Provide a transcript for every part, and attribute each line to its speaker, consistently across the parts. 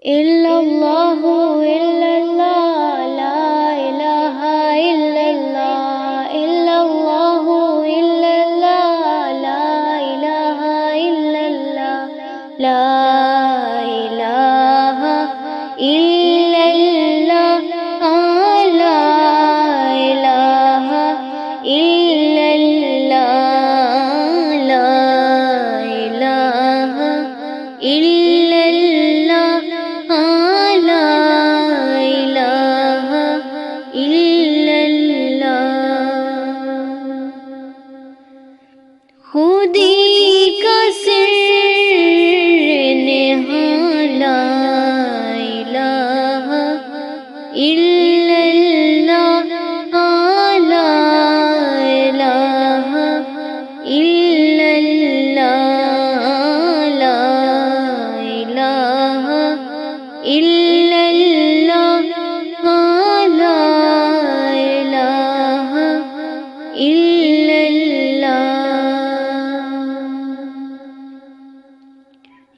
Speaker 1: الا اللہ الا اللہ لا الہ الا اللہ الا اللہ الا اللہ لا الہ الا اللہ لا الہ الا اللہ لا الہ الا اللہ لا الہ الا اللہ لا الہ الا اللہ خودی کا سر نہاں لا الہ الا اللہ لا الہ الا اللہ لا الہ الا اللہ لا الہ الا اللہ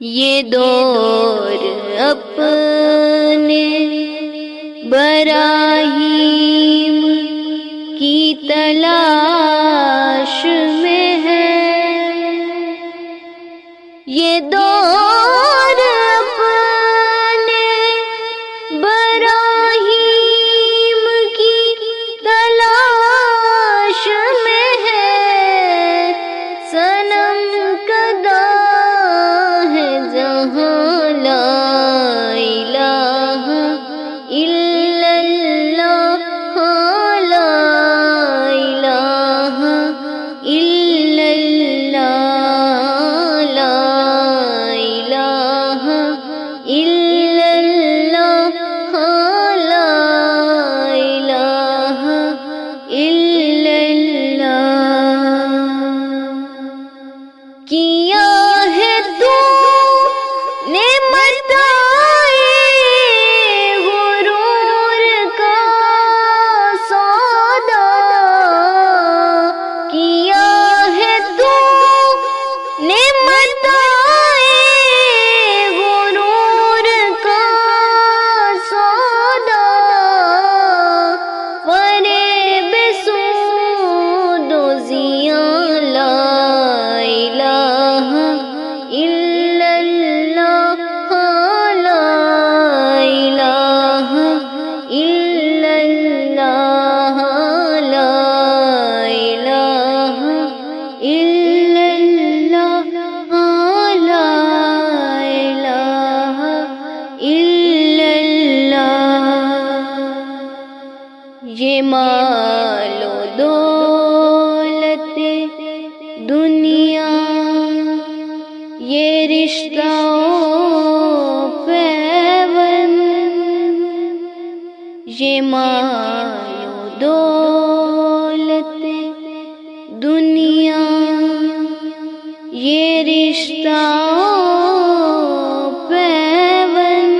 Speaker 1: یہ دور اپنے براہیم کی تلاش میں ہے یہ دور اپنے براہیم کی تلاش میں ہے صنم کدا ہے جہاں لا الہ الا اللہ لا الہ الا اللہ لا الہ الا اللہ لا الہ الا اللہ کیا ہے تو نے مٹائے غرور کا سودا کیا ہے تو نے مٹائے غرور کا سودا فریب سود و زیاں لا الہ الا اللہ لا الہ الا اللہ لا الہ الا اللہ لا الہ الا اللہ یہ مال و دولت دنیا یہ رشتہ و پیوند یہ مال و دولت دنیا یہ رشتہ و پیوند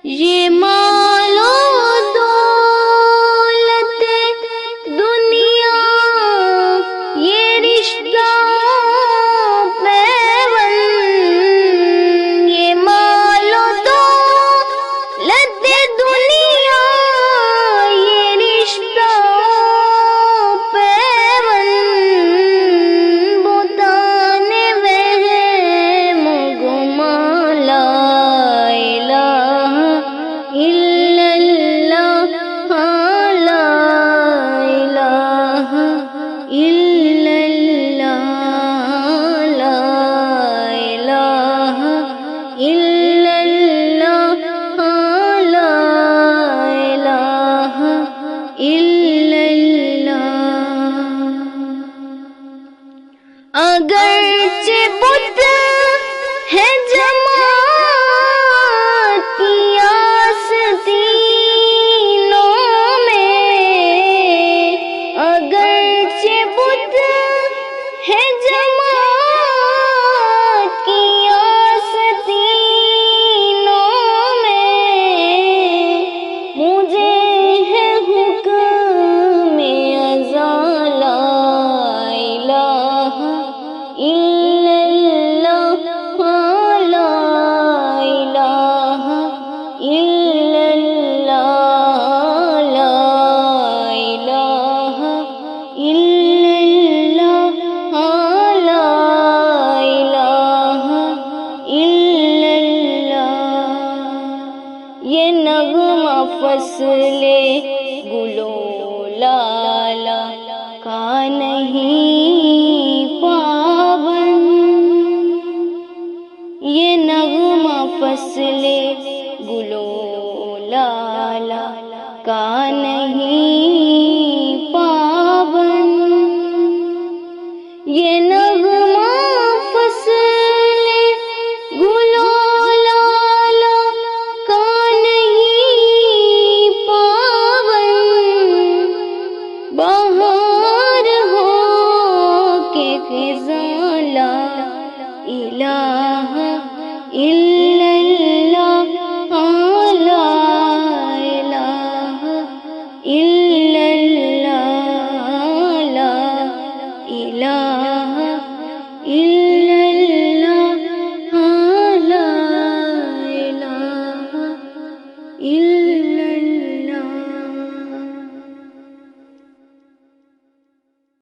Speaker 1: یہ مال و دولت دنیا یہ رشتہ و پیوند یہ مال و دولت دنیا یہ نغمہ فصل گلو لالا کا نہیں پابند، یہ نغمہ فصل گلو لالا کا نہیں پابند، بہار ہو کے خزاں لا الہ الا اللہ، لا الہ الا اللہ، لا الہ الا اللہ، لا الہ الا